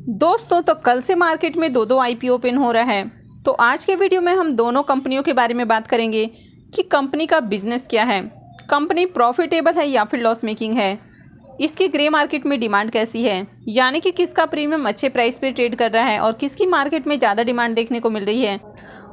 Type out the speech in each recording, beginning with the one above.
दोस्तों तो कल से मार्केट में दो आईपीओ ओपन हो रहा है। तो आज के वीडियो में हम दोनों कंपनियों के बारे में बात करेंगे कि कंपनी का बिजनेस क्या है, कंपनी प्रॉफिटेबल है या फिर लॉस मेकिंग है, इसकी ग्रे मार्केट में डिमांड कैसी है, यानी कि किसका प्रीमियम अच्छे प्राइस पे ट्रेड कर रहा है और किसकी मार्केट में ज़्यादा डिमांड देखने को मिल रही है।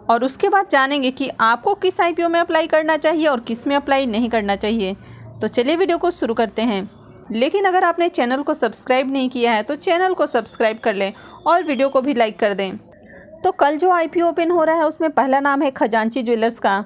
और उसके बाद जानेंगे कि आपको किस आईपीओ में अप्लाई करना चाहिए और किस में अप्लाई नहीं करना चाहिए। तो चलिए वीडियो को शुरू करते हैं। लेकिन अगर आपने चैनल को सब्सक्राइब नहीं किया है तो चैनल को सब्सक्राइब कर लें और वीडियो को भी लाइक कर दें। तो कल जो आईपीओ ओपन हो रहा है उसमें पहला नाम है खजांची ज्वेलर्स का।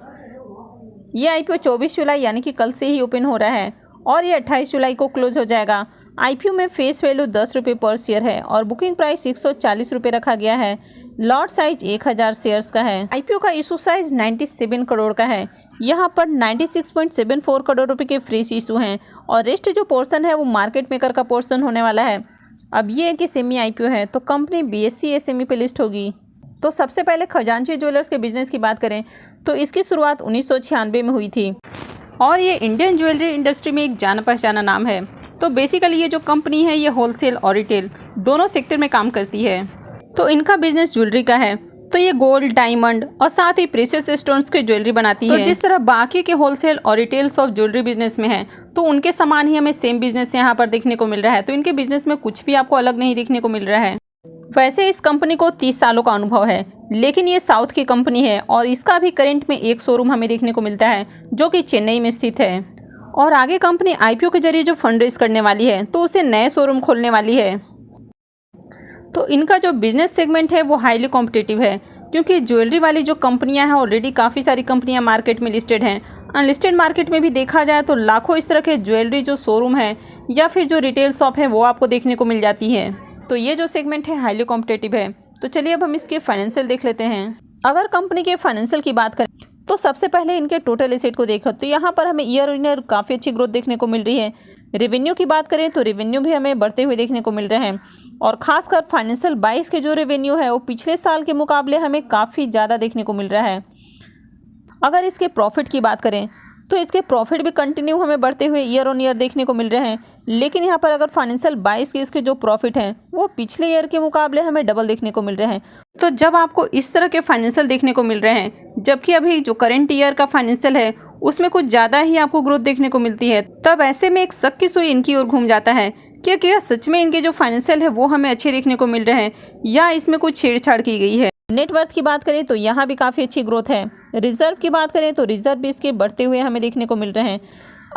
ये आईपीओ 24 जुलाई यानी कि कल से ही ओपन हो रहा है और ये 28 जुलाई को क्लोज हो जाएगा। आईपीओ में फेस वैल्यू 10 रुपये पर शेयर है और बुकिंग प्राइस 140 रुपये रखा गया है। लॉट साइज 1000 शेयर्स का है। आईपीओ का इशू साइज 97 करोड़ का है। यहाँ पर 96.74 करोड़ रुपए के फ्रेश इशू हैं और रेस्ट जो पोर्शन है वो मार्केट मेकर का पोर्शन होने वाला है। अब ये कि सेमी आईपीओ है तो कंपनी बीएससी एसएमई पे लिस्ट होगी। तो सबसे पहले खजांची ज्वेलर्स के बिजनेस की बात करें तो इसकी शुरुआत 1996 में हुई थी और ये इंडियन ज्वेलरी इंडस्ट्री में एक जाना पहचाना नाम है। तो बेसिकली ये जो कंपनी है ये होलसेल और रिटेल दोनों सेक्टर में काम करती है। तो इनका बिजनेस ज्वेलरी का है, तो ये गोल्ड, डायमंड और साथ ही प्रेशियस स्टोन्स की ज्वेलरी बनाती है। तो जिस तरह बाकी के होलसेल और रिटेल ऑफ ज्वेलरी बिजनेस में है तो उनके समान ही हमें सेम बिजनेस यहाँ पर देखने को मिल रहा है। तो इनके बिजनेस में कुछ भी आपको अलग नहीं देखने को मिल रहा है। वैसे इस कंपनी को 30 सालों का अनुभव है, लेकिन ये साउथ की कंपनी है और इसका भी करंट में एक शोरूम हमें देखने को मिलता है जो कि चेन्नई में स्थित है। और आगे कंपनी आईपीओ के जरिए जो फंड रेज करने वाली है तो उसे नए शोरूम खोलने वाली है। तो इनका जो बिजनेस सेगमेंट है वो हाईली कॉम्पिटिटिव है, क्योंकि ज्वेलरी वाली जो कंपनियां हैं ऑलरेडी काफ़ी सारी कंपनियां मार्केट में लिस्टेड हैं। अनलिस्टेड मार्केट में भी देखा जाए तो लाखों इस तरह के ज्वेलरी जो शोरूम है या फिर जो रिटेल शॉप है वो आपको देखने को मिल जाती है। तो ये जो सेगमेंट है हाईली कॉम्पिटिटिव है। तो चलिए अब हम इसके फाइनेंशियल देख लेते हैं। अगर कंपनी के फाइनेंशियल की बात करें तो सबसे पहले इनके टोटल एसेट को देखो तो यहाँ पर हमें ईयर ऑन ईयर काफ़ी अच्छी ग्रोथ देखने को मिल रही है। रेवेन्यू की बात करें तो रेवेन्यू भी हमें बढ़ते हुए देखने को मिल रहे हैं और खासकर फाइनेंशियल 22 के जो रेवेन्यू है वो पिछले साल के मुकाबले हमें काफ़ी ज़्यादा देखने को मिल रहा है। अगर इसके प्रॉफिट की बात करें तो इसके प्रॉफिट भी कंटिन्यू हमें बढ़ते हुए ईयर ऑन ईयर देखने को मिल रहे हैं। लेकिन यहाँ पर अगर फाइनेंशियल 22 के इसके जो प्रॉफिट हैं वो पिछले ईयर के मुकाबले हमें डबल देखने को मिल रहे हैं। तो जब आपको इस तरह के फाइनेंशियल देखने को मिल रहे हैं जबकि अभी जो करंट ईयर का फाइनेंशियल है उसमें कुछ ज़्यादा ही आपको ग्रोथ देखने को मिलती है, तब ऐसे में एक शक की सुई इनकी ओर घूम जाता है कि क्या सच में इनके जो फाइनेंशियल है वो हमें अच्छे देखने को मिल रहे हैं या इसमें कुछ छेड़छाड़ की गई है। नेटवर्थ की बात करें तो यहाँ भी काफ़ी अच्छी ग्रोथ है। रिजर्व की बात करें तो रिजर्व भी इसके बढ़ते हुए हमें देखने को मिल रहे हैं।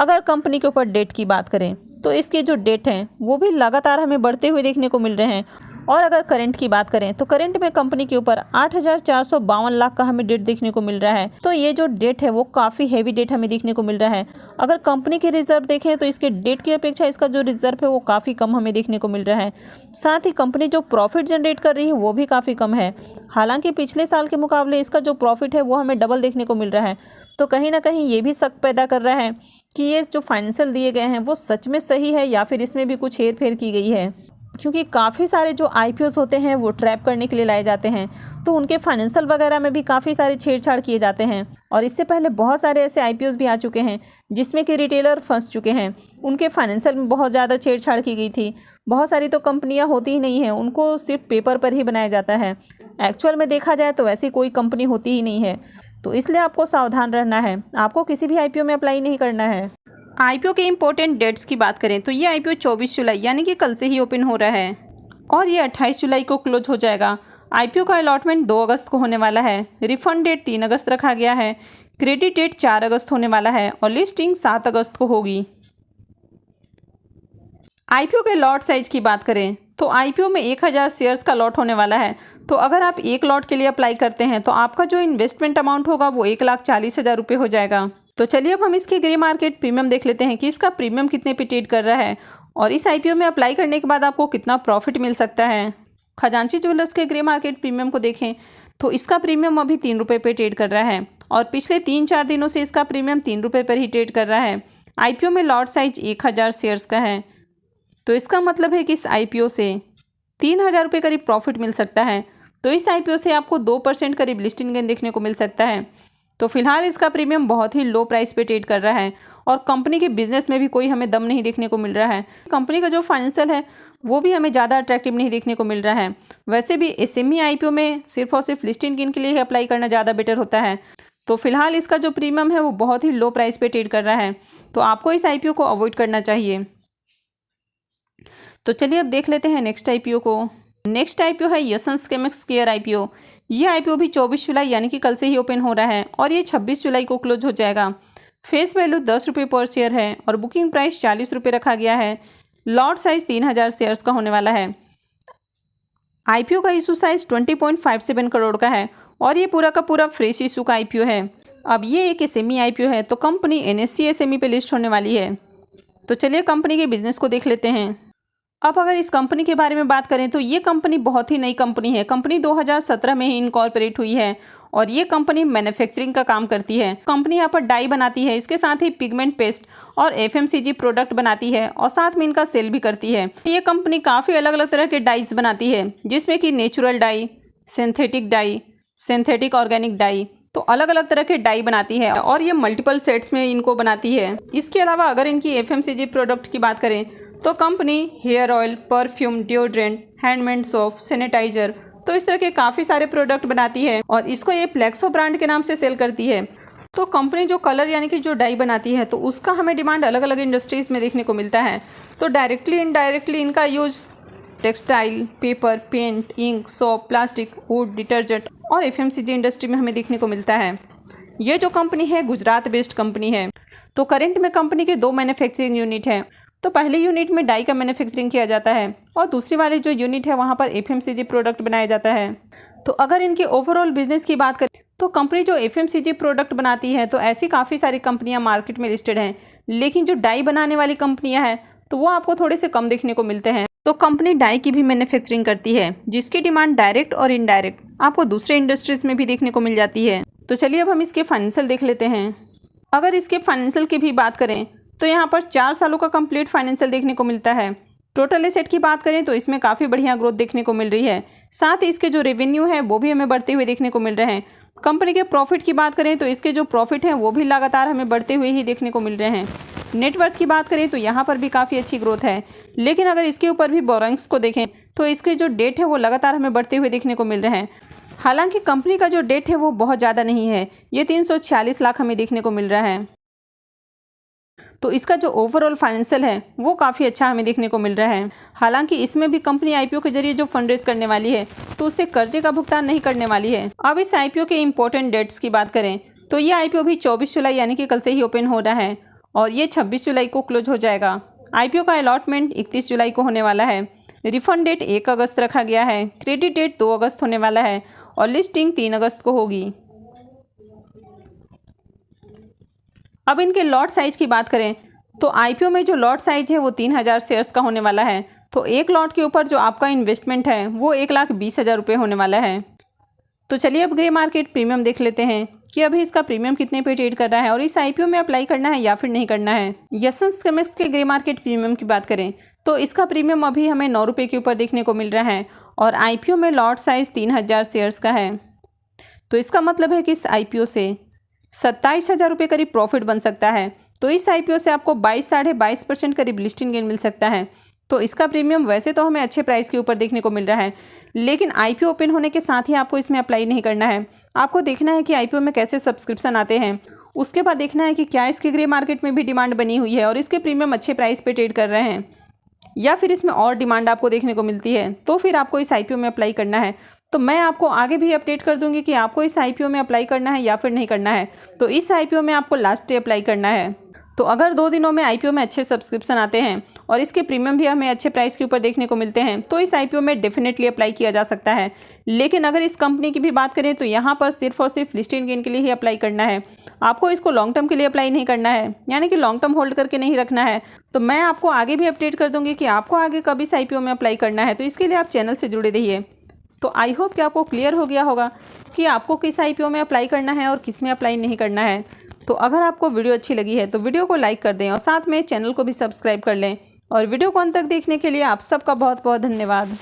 अगर कंपनी के ऊपर डेट की बात करें तो इसके जो डेट हैं वो भी लगातार हमें बढ़ते हुए देखने को मिल रहे हैं। और अगर करंट की बात करें तो करंट में कंपनी के ऊपर 8,452 लाख का हमें डेट देखने को मिल रहा है। तो ये जो डेट है वो काफ़ी हैवी डेट हमें देखने को मिल रहा है। अगर कंपनी के रिजर्व देखें तो इसके डेट की अपेक्षा इसका जो रिजर्व है वो काफ़ी कम हमें देखने को मिल रहा है। साथ ही कंपनी जो प्रॉफिट जनरेट कर रही है वो भी काफ़ी कम है। हालांकि पिछले साल के मुकाबले इसका जो प्रॉफिट है वो हमें डबल देखने को मिल रहा है। तो कहीं ना कहीं ये भी शक पैदा कर रहा है कि ये जो फाइनेंशियल दिए गए हैं वो सच में सही है या फिर इसमें भी कुछ हेर फेर की गई है, क्योंकि काफ़ी सारे जो आईपीओस होते हैं वो ट्रैप करने के लिए लाए जाते हैं। तो उनके फाइनेंशियल वगैरह में भी काफ़ी सारे छेड़छाड़ किए जाते हैं और इससे पहले बहुत सारे ऐसे आईपीओस भी आ चुके हैं जिसमें कि रिटेलर फंस चुके हैं। उनके फाइनेंशियल में बहुत ज़्यादा छेड़छाड़ की गई थी। बहुत सारी तो कंपनियां होती ही नहीं हैं, उनको सिर्फ पेपर पर ही बनाया जाता है। एक्चुअल में देखा जाए तो वैसी कोई कंपनी होती ही नहीं है। तो इसलिए आपको सावधान रहना है, आपको किसी भी आईपीओ में अप्लाई नहीं करना है। आईपीओ के इम्पोर्टेंट डेट्स की बात करें तो ये आईपीओ 24 जुलाई यानी कि कल से ही ओपन हो रहा है और ये 28 जुलाई को क्लोज हो जाएगा। आईपीओ का अलॉटमेंट 2 अगस्त को होने वाला है। रिफंड डेट 3 अगस्त रखा गया है। क्रेडिट डेट 4 अगस्त होने वाला है और लिस्टिंग 7 अगस्त को होगी। आईपीओ के लॉट साइज की बात करें तो आईपीओ में 1000 शेयर्स का लॉट होने वाला है। तो अगर आप एक लॉट के लिए अप्लाई करते हैं तो आपका जो इन्वेस्टमेंट अमाउंट होगा वो 1,40,000 रुपये हो जाएगा। तो चलिए अब हम इसके ग्रे मार्केट प्रीमियम देख लेते हैं कि इसका प्रीमियम कितने पे ट्रेड कर रहा है और इस आईपीओ में अप्लाई करने के बाद आपको कितना प्रॉफिट मिल सकता है। खजांची ज्वेलर्स के ग्रे मार्केट प्रीमियम को देखें तो इसका प्रीमियम अभी 3 रुपये पे ट्रेड कर रहा है और पिछले 3-4 दिनों से इसका प्रीमियम 3 रुपये पर ही ट्रेड कर रहा है। आईपीओ में लॉट साइज 1000 शेयर्स का है। तो इसका मतलब है कि इस आईपीओ से 3,000 रुपये करीब प्रॉफिट मिल सकता है। तो इस आईपीओ से आपको 2% करीब लिस्टिंग गेन देखने को मिल सकता है। तो फिलहाल इसका प्रीमियम बहुत ही लो प्राइस पे ट्रेड कर रहा है और कंपनी के बिजनेस में भी कोई हमें दम नहीं देखने को मिल रहा है। कंपनी का जो फाइनेंशियल है वो भी हमें ज़्यादा अट्रैक्टिव नहीं देखने को मिल रहा है। वैसे भी एसएमई आईपीओ में सिर्फ और सिर्फ लिस्टिंग गेन के लिए ही अप्लाई करना ज़्यादा बेटर होता है। तो फिलहाल इसका जो प्रीमियम है वो बहुत ही लो प्राइस पे ट्रेड कर रहा है, तो आपको इस आईपीओ को अवॉइड करना चाहिए। तो चलिए अब देख लेते हैं नेक्स्ट आईपीओ को। नेक्स्ट आईपीओ है यशंस केमिक्स केयर आईपीओ। ये आईपीओ भी 24 जुलाई यानी कि कल से ही ओपन हो रहा है और ये 26 जुलाई को क्लोज हो जाएगा। फेस वैल्यू 10 रुपये पर शेयर है और बुकिंग प्राइस 40 रुपये रखा गया है। लॉट साइज 3000 शेयर्स का होने वाला है। आईपीओ का इशू साइज 20.57 करोड़ का है और ये पूरा का पूरा फ्रेश इशू का आईपीओ है। अब ये एक एसएमई आईपीओ है, तो कंपनी एनएससी एसएमई पे लिस्ट होने वाली है। तो चलिए कंपनी के बिजनेस को देख लेते हैं। अब अगर इस कंपनी के बारे में बात करें तो ये कंपनी बहुत ही नई कंपनी है। कंपनी 2017 में ही इनकॉर्पोरेट हुई है और ये कंपनी मैन्युफैक्चरिंग का काम करती है। कंपनी यहाँ पर डाई बनाती है, इसके साथ ही पिगमेंट पेस्ट और एफएमसीजी प्रोडक्ट बनाती है और साथ में इनका सेल भी करती है। ये कंपनी काफ़ी अलग अलग तरह के डाइज बनाती है, जिसमें कि natural die, synthetic die, synthetic organic die, तो अलग अलग तरह के डाई बनाती है और ये मल्टीपल सेट्स में इनको बनाती है। इसके अलावा अगर इनकी एफएमसीजी प्रोडक्ट की बात करें तो company hair oil, perfume, deodorant, handmade soap, sanitiser, तो इस तरह के काफ़ी सारे प्रोडक्ट बनाती है और इसको ये प्लेक्सो ब्रांड के नाम से सेल करती है। तो कंपनी जो कलर यानी कि जो डाई बनाती है तो उसका हमें डिमांड अलग अलग इंडस्ट्रीज में देखने को मिलता है। तो डायरेक्टली इनडायरेक्टली इनका use textile, paper, paint, ink, soap, plastic, wood, detergent और एफएमसीजी इंडस्ट्री में हमें देखने को मिलता है। ये जो कंपनी है गुजरात बेस्ड कंपनी है। तो करेंट में कंपनी के 2 मैन्युफैक्चरिंग यूनिट हैं। तो पहले यूनिट में डाई का मैन्युफैक्चरिंग किया जाता है और दूसरी वाली जो यूनिट है वहाँ पर एफएमसीजी प्रोडक्ट बनाया जाता है। तो अगर इनके ओवरऑल बिजनेस की बात करें तो कंपनी जो एफएमसीजी प्रोडक्ट बनाती है तो ऐसी काफ़ी सारी कंपनियां मार्केट में लिस्टेड हैं, लेकिन जो डाई बनाने वाली कंपनियां हैं तो वो आपको थोड़े से कम देखने को मिलते हैं। तो कंपनी डाई की भी मैन्युफैक्चरिंग करती है, जिसकी डिमांड डायरेक्ट और इनडायरेक्ट आपको दूसरे इंडस्ट्रीज में भी देखने को मिल जाती है। तो चलिए अब हम इसके फाइनेंशियल देख लेते हैं। अगर इसके फाइनेंशियल की भी बात करें तो यहाँ पर 4 सालों का कंप्लीट फाइनेंशियल देखने को मिलता है। टोटल एसेट की बात करें तो इसमें काफ़ी बढ़िया ग्रोथ देखने को मिल रही है। साथ ही इसके जो रेवेन्यू है वो भी हमें बढ़ते हुए देखने को मिल रहे हैं। कंपनी के प्रॉफिट की बात करें तो इसके जो प्रॉफिट हैं वो भी लगातार हमें बढ़ते हुए ही देखने को मिल रहे हैं। नेटवर्थ की बात करें तो यहाँ पर भी काफ़ी अच्छी ग्रोथ है, लेकिन अगर इसके ऊपर भी बोरोइंग्स को देखें तो इसके जो डेट है वो लगातार हमें बढ़ते हुए देखने को मिल रहे हैं। हालांकि कंपनी का जो डेट है वो बहुत ज़्यादा नहीं है, ये 346 लाख हमें देखने को मिल रहा है। तो इसका जो ओवरऑल फाइनेंशियल है वो काफ़ी अच्छा हमें देखने को मिल रहा है। हालांकि इसमें भी कंपनी आईपीओ के जरिए जो फंड रेज करने वाली है तो उससे कर्जे का भुगतान नहीं करने वाली है। अब इस आईपीओ के इंपॉर्टेंट डेट्स की बात करें तो ये आईपीओ भी 24 जुलाई यानी कि कल से ही ओपन हो रहा है और ये 26 जुलाई को क्लोज हो जाएगा। आईपीओ का अलॉटमेंट 31 जुलाई को होने वाला है। रिफंड डेट 1 अगस्त रखा गया है। क्रेडिट डेट 2 अगस्त होने वाला है और लिस्टिंग 3 अगस्त को होगी। अब इनके लॉट साइज की बात करें तो आईपीओ में जो लॉट साइज है वो 3000 शेयर्स का होने वाला है। तो एक लॉट के ऊपर जो आपका इन्वेस्टमेंट है वो 1,20,000 रुपये होने वाला है। तो चलिए अब ग्रे मार्केट प्रीमियम देख लेते हैं कि अभी इसका प्रीमियम कितने पे ट्रेड कर रहा है और इस आईपीओ में अप्लाई करना है या फिर नहीं करना है। यशंस केमिक्स के ग्रे मार्केट प्रीमियम की बात करें तो इसका प्रीमियम अभी हमें 9 रुपये के ऊपर देखने को मिल रहा है और आईपीओ में लॉट साइज 3000 शेयर्स का है। तो इसका मतलब है कि इस आईपीओ से 27,000 रुपये करीब प्रॉफिट बन सकता है। तो इस आईपीओ से आपको 22-22% करीब लिस्टिंग गेन मिल सकता है। तो इसका प्रीमियम वैसे तो हमें अच्छे प्राइस के ऊपर देखने को मिल रहा है, लेकिन आईपीओ ओपन होने के साथ ही आपको इसमें अप्लाई नहीं करना है। आपको देखना है कि आईपीओ में कैसे सब्सक्रिप्शन आते हैं। उसके बाद देखना है कि क्या इसके ग्रे मार्केट में भी डिमांड बनी हुई है और इसके प्रीमियम अच्छे प्राइस पे ट्रेड कर रहे हैं, या फिर इसमें और डिमांड आपको देखने को मिलती है, तो फिर आपको इस आईपीओ में अप्लाई करना है। तो मैं आपको आगे भी अपडेट कर दूंगी कि आपको इस आईपीओ में अप्लाई करना है या फिर नहीं करना है। तो इस आईपीओ में आपको लास्ट डे अप्लाई करना है। तो अगर 2 दिनों में आईपीओ में अच्छे सब्सक्रिप्शन आते हैं और इसके प्रीमियम भी हमें अच्छे प्राइस के ऊपर देखने को मिलते हैं तो इस आईपीओ में डेफिनेटली अप्लाई किया जा सकता है। लेकिन अगर इस कंपनी की भी बात करें तो यहाँ पर सिर्फ और सिर्फ लिस्टिंग गेन के लिए ही अप्लाई करना है। आपको इसको लॉन्ग टर्म के लिए अप्लाई नहीं करना है, यानी कि लॉन्ग टर्म होल्ड करके नहीं रखना है। तो मैं आपको आगे भी अपडेट कर दूंगी कि आपको आगे कब इस आईपीओ में अप्लाई करना है। तो इसके लिए आप चैनल से जुड़े रहिए। तो आई होप कि आपको क्लियर हो गया होगा कि आपको किस आईपीओ में अप्लाई करना है और किस में अप्लाई नहीं करना है। तो अगर आपको वीडियो अच्छी लगी है तो वीडियो को लाइक कर दें और साथ में चैनल को भी सब्सक्राइब कर लें। और वीडियो को अंत तक देखने के लिए आप सबका बहुत बहुत धन्यवाद।